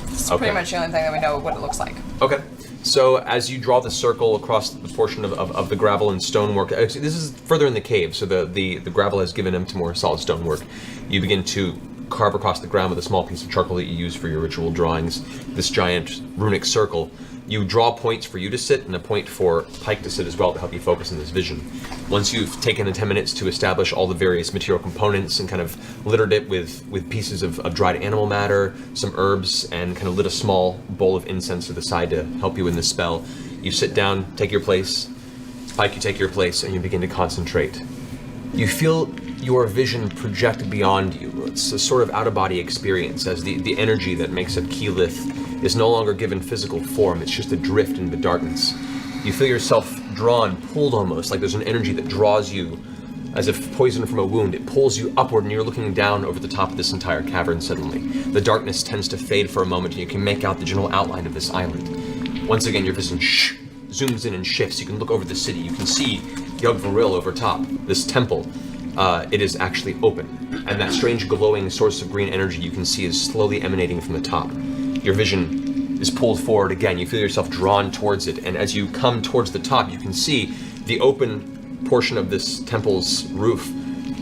It's pretty much the only thing that we know what it looks like. Okay. So as you draw the circle across the portion of the gravel and stonework, actually, this is further in the cave, so the gravel has given into more solid stonework. You begin to carve across the ground with a small piece of charcoal that you use for your ritual drawings, this giant runic circle. You draw points for you to sit and a point for Pike to sit as well to help you focus on this vision. Once you've taken the 10 minutes to establish all the various material components and kind of littered it with pieces of dried animal matter, some herbs, and kind of lit a small bowl of incense to the side to help you in this spell, you sit down, take your place. Pike, you take your place, and you begin to concentrate. You feel your vision project beyond you. It's a sort of out-of-body experience as the energy that makes up Keyleth is no longer given physical form, it's just adrift in the darkness. You feel yourself drawn, pulled almost, like there's an energy that draws you, as if poison from a wound. It pulls you upward and you're looking down over the top of this entire cavern suddenly. The darkness tends to fade for a moment and you can make out the general outline of this island. Once again, your vision zooms in and shifts. You can look over the city. You can see Yugvaril over top, this temple. It is actually open, and that strange glowing source of green energy you can see is slowly emanating from the top. Your vision is pulled forward again. You feel yourself drawn towards it, and as you come towards the top, you can see the open portion of this temple's roof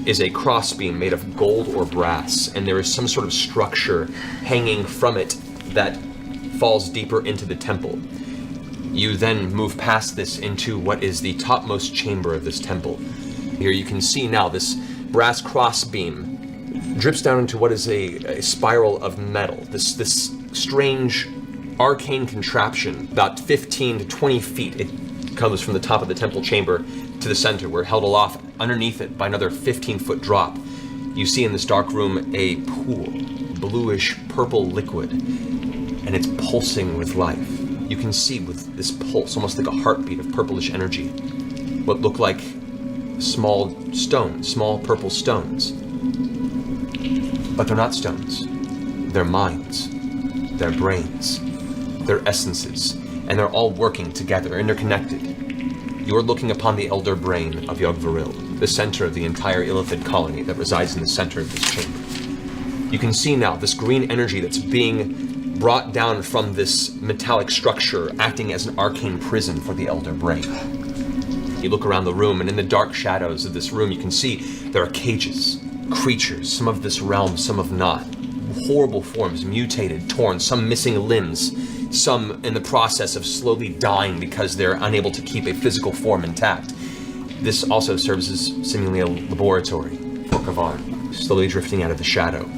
is a crossbeam made of gold or brass, and there is some sort of structure hanging from it that falls deeper into the temple. You then move past this into what is the topmost chamber of this temple. Here you can see now this brass crossbeam drips down into what is a spiral of metal. This strange arcane contraption, about 15 to 20 feet. It comes from the top of the temple chamber to the center. We're held aloft underneath it by another 15-foot drop. You see in this dark room a pool, bluish purple liquid, and it's pulsing with life. You can see with this pulse, almost like a heartbeat of purplish energy, what look like small stones, small purple stones. But they're not stones. They're minds. They're brains. They're essences. And they're all working together, interconnected. You're looking upon the elder brain of Yugvaril, the center of the entire Illithid colony that resides in the center of this chamber. You can see now this green energy that's being brought down from this metallic structure, acting as an arcane prison for the Elder Brain. You look around the room, and in the dark shadows of this room, you can see there are cages, creatures, some of this realm, some of not. Horrible forms, mutated, torn, some missing limbs, some in the process of slowly dying because they're unable to keep a physical form intact. This also serves as seemingly a laboratory for Kavarn, slowly drifting out of the shadow.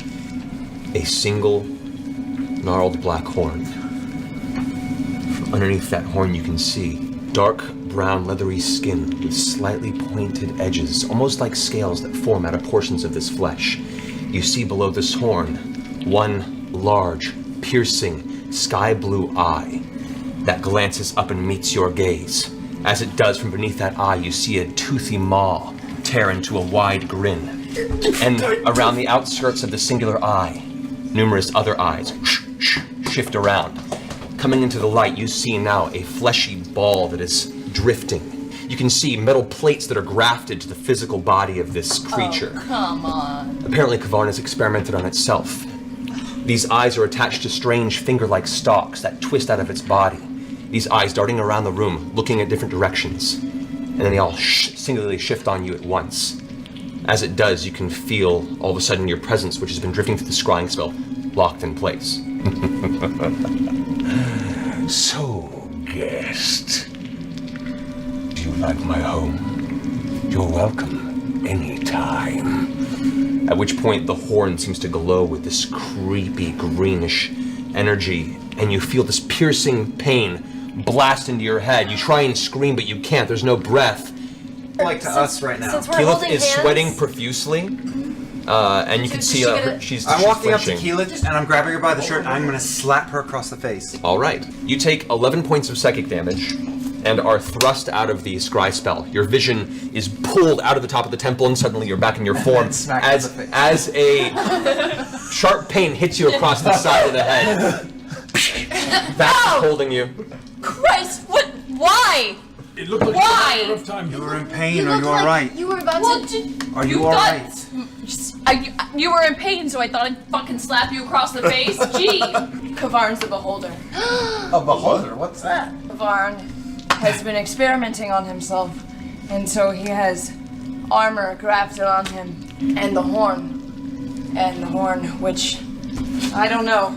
A single gnarled black horn. From underneath that horn you can see dark brown leathery skin with slightly pointed edges, almost like scales that form out of portions of this flesh. You see below this horn one large, piercing, sky blue eye that glances up and meets your gaze. As it does, from beneath that eye, you see a toothy maw tear into a wide grin. And around the outskirts of the singular eye, numerous other eyes shift around. Coming into the light, you see now a fleshy ball that is drifting. You can see metal plates that are grafted to the physical body of this creature. Oh, come on. Apparently, Kavarn has experimented on itself. These eyes are attached to strange finger-like stalks that twist out of its body. These eyes darting around the room, looking at different directions. And then they all singularly shift on you at once. As it does, you can feel, all of a sudden, your presence, which has been drifting through the scrying spell, locked in place. So, guest, do you like my home? You're welcome anytime. At which point the horn seems to glow with this creepy greenish energy, and you feel this piercing pain blast into your head. You try and scream, but you can't. There's no breath. Like to us right now. Keyleth is sweating profusely, and you can see she's I'm walking up to flinching. Keyleth, and I'm grabbing her by the shirt, and I'm going to slap her across the face. All right. You take 11 points of psychic damage and are thrust out of the scry spell. Your vision is pulled out of the top of the temple, and suddenly you're back in your form as a sharp pain hits you across the side of the head. That's holding you. Christ, what? Why? It looked like Why? a matter of time. You were in pain, You or look you like alright? you were about to. Are you alright? You were in pain, so I thought I'd fucking slap you across the face. Gee, Kavarn's the beholder. A beholder? What's that? Kavarn has been experimenting on himself, and so he has armor grafted on him, and the horn, which I don't know.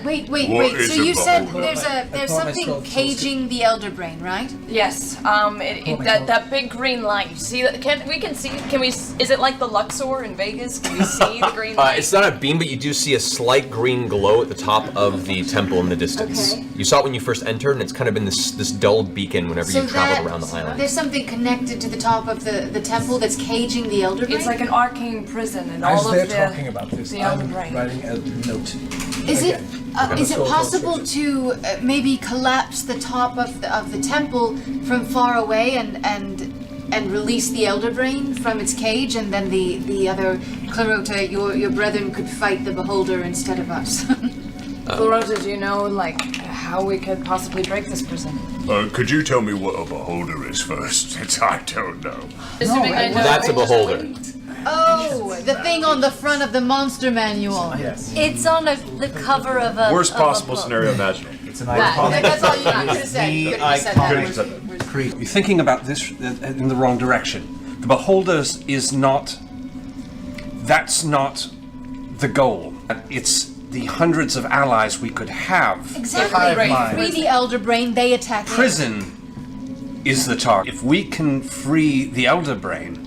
Wait. What is So you a said beholder? there's something caging the Elder Brain, right? Yes. That big green light. You see that? Can we see? Is it like the Luxor in Vegas? Can we see the green light? It's not a beam, but you do see a slight green glow at the top of the temple in the distance. Okay. You saw it when you first entered, and it's kind of been this dull beacon whenever you travel around the island. There's something connected to the top of the temple that's caging the Elder Brain? It's like an arcane prison, and As all they're of talking about this, the Elder I'm Brain. writing a note. Is it Okay. is it possible to maybe collapse the top of the temple from far away and release the Elder Brain from its cage, and then the other Clarota, your brethren, could fight the beholder instead of us? Clarota, do you know how we could possibly break this prison? Could you tell me what a beholder is first? Since I don't know. Assuming I know. That's a beholder. Oh, the thing on the front of the monster manual. Yes. It's on the cover of a. Worst of a possible book. scenario imaginable. It's an iconic. That's all you could have said. You could have said that. You're thinking about this in the wrong direction. The beholders is not. That's not the goal. It's the hundreds of allies we could have. Exactly. mind. Free the Elder Brain, they attack it. Prison is the target. If we can free the Elder Brain,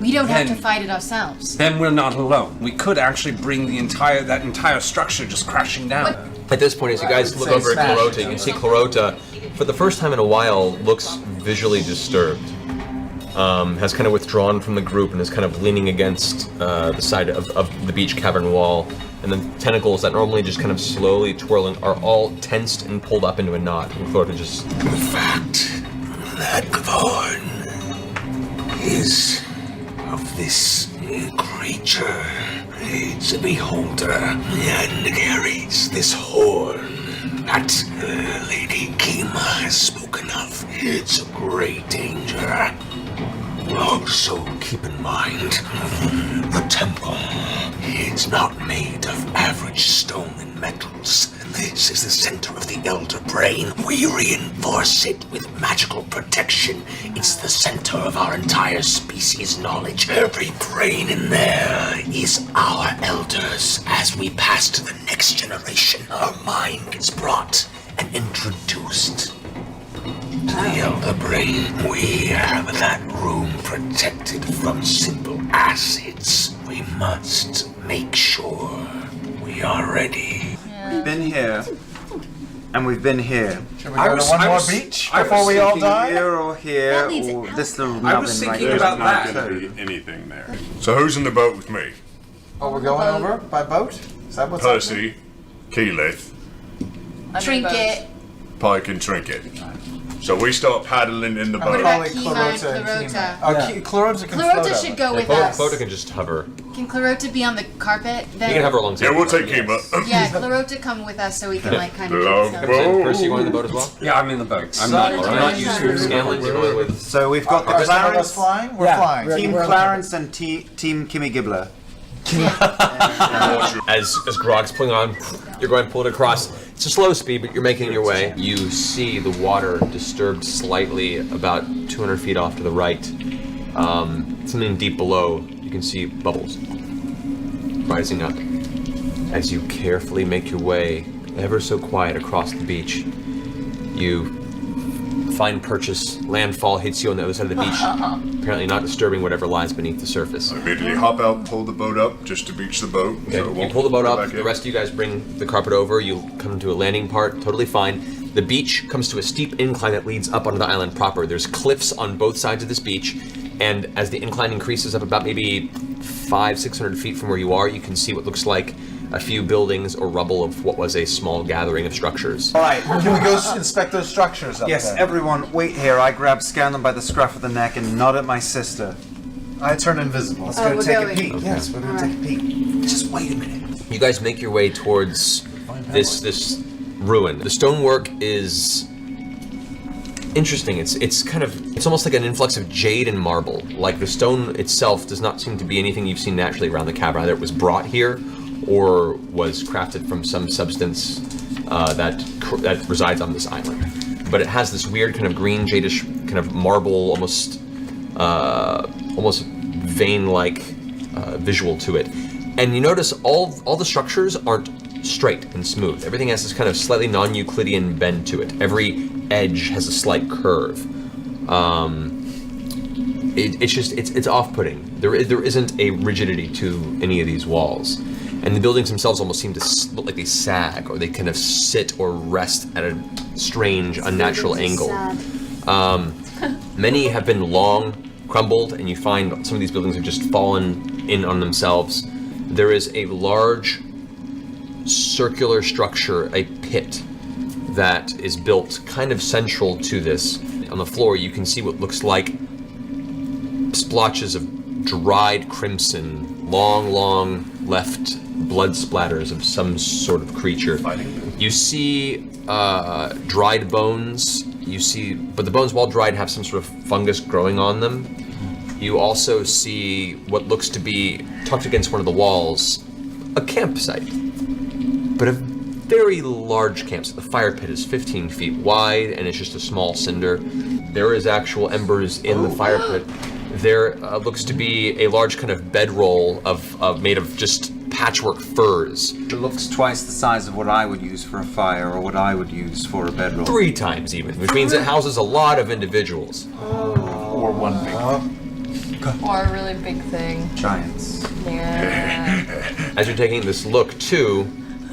We don't have to then- fight it ourselves. then we're not alone. We could actually bring that entire structure just crashing down. At this point, as you guys look over at Clarota, you can see Clarota, for the first time in a while, looks visually disturbed. Has kind of withdrawn from the group and is kind of leaning against the side of the beach cavern wall. And the tentacles that normally just kind of slowly twirling are all tensed and pulled up into a knot. And Clarota just... The fact that Kavarn is of this creature, it's a beholder, and carries this horn that Lady Kima has spoken of. It's a great danger. Also, keep in mind, the temple is not made of average stone and metals. This is the center of the Elder Brain. We reinforce it with magical protection. It's the center of our entire species' knowledge. Every brain in there is our elders. As we pass to the next generation, our mind gets brought and introduced to the Elder Brain. We have that room protected from simple acids. We must make sure we are ready. We've been here, and we've been here. Should we go to one more beach before we all die? Here or here, or this little nubbin I was thinking right about Not that. going to be anything there. So who's in the boat with me? Oh, we're going over by boat? Is that what's happening? Percy, Keyleth, Trinket. Pike, and Trinket. So we start paddling in the What boat. about Probably Kima and Clarota and Clarota? Oh, Clarota can float Clarota over. should go with Clota us. can just hover. Can Clarota be on the carpet? Then? You can hover alongside. Yeah, we'll the take boat. Kima. Yeah, Clarota come with us so we can like kind of Love keep boat. Percy, you going in the boat as well? Yeah, I'm in the boat. I'm not. You're I'm not doing used that. to Scanlan. You're going with. So we've got the Are some of us Clarence, flying? We're Yeah, flying. we're- Team we're- Clarence and Team Kimmy Gibbler. As Grog's pulling on, you're going to pull it across. It's a slow speed, but you're making your way. You see the water disturbed slightly about 200 feet off to the right. Something deep below, you can see bubbles rising up. As you carefully make your way, ever so quiet, across the beach, you find purchase. Landfall hits you on the other side of the beach, apparently not disturbing whatever lies beneath the surface. Immediately hop out, pull the boat up just to beach the boat. Okay, So it you won't pull the boat go up, back the in. rest of you guys bring the carpet over, you come to a landing part, totally fine. The beach comes to a steep incline that leads up onto the island proper. There's cliffs on both sides of this beach, and as the incline increases up about maybe 500-600 feet from where you are, you can see what looks like a few buildings or rubble of what was a small gathering of structures. All right. Can we go inspect those structures up Yes, there? everyone, wait here. I grab Scanlan by the scruff of the neck and nod at my sister. I turn invisible. Let's Oh, go we're take going. a peek. Okay. Yes, we're going to take a peek. Just wait a minute. You guys make your way towards this ruin. The stonework is interesting. It's almost like an influx of jade and marble. Like the stone itself does not seem to be anything you've seen naturally around the cavern. Either it was brought here or was crafted from some substance that resides on this island. But it has this weird kind of green jadish kind of marble, almost vein-like visual to it. And you notice all the structures aren't straight and smooth. Everything has this kind of slightly non-Euclidean bend to it. Every edge has a slight curve. It's off-putting. There isn't a rigidity to any of these walls. And the buildings themselves almost seem to look like they sag, or they kind of sit or rest at a strange, unnatural angle. Many have been long crumbled, and you find some of these buildings have just fallen in on themselves. There is a large circular structure, a pit, that is built kind of central to this. On the floor, you can see what looks like splotches of dried crimson, long left blood splatters of some sort of creature. You see dried bones. But the bones, while dried, have some sort of fungus growing on them. You also see what looks to be, tucked against one of the walls, a campsite. But a very large campsite. The fire pit is 15 feet wide, and it's just a small cinder. There is actual embers in the fire pit. There looks to be a large kind of bedroll made of just patchwork furs. It looks twice the size of what I would use for a fire or what I would use for a bedroll. 3 times even, which means it houses a lot of individuals. Or one big Or a really big thing. Giants. Yeah. As you're taking this look too,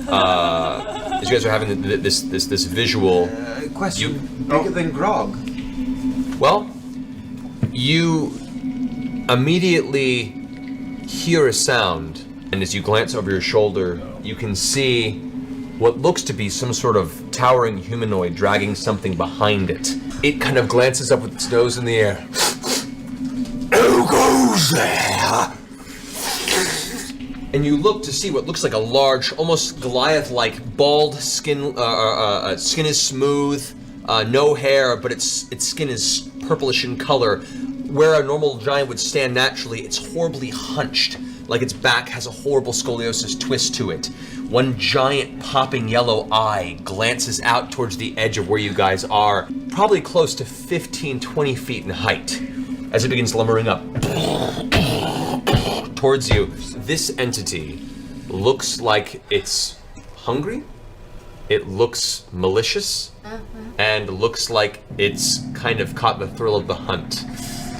as you guys are having this visual, Question. Bigger than Grog. well, you immediately hear a sound, and as you glance over your shoulder, you can see what looks to be some sort of towering humanoid dragging something behind it. It kind of glances up with its nose in the air. Who goes there? And you look to see what looks like a large, almost Goliath-like, bald skin. Skin is smooth, no hair, but its skin is purplish in color. where a normal giant would stand naturally, it's horribly hunched, like its back has a horrible scoliosis twist to it. One giant popping yellow eye glances out towards the edge of where you guys are, probably close to 15, 20 feet in height, as it begins lumbering up towards you. This entity looks like it's hungry, it looks malicious, and looks like it's kind of caught the thrill of the hunt,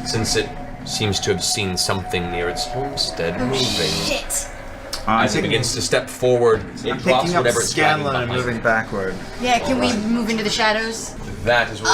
since it seems to have seen something near its homestead moving. Shit. As it begins to step forward, it I'm drops picking up whatever it's dragging Scanlan and behind. moving backward. Yeah, can we move into the shadows? That is what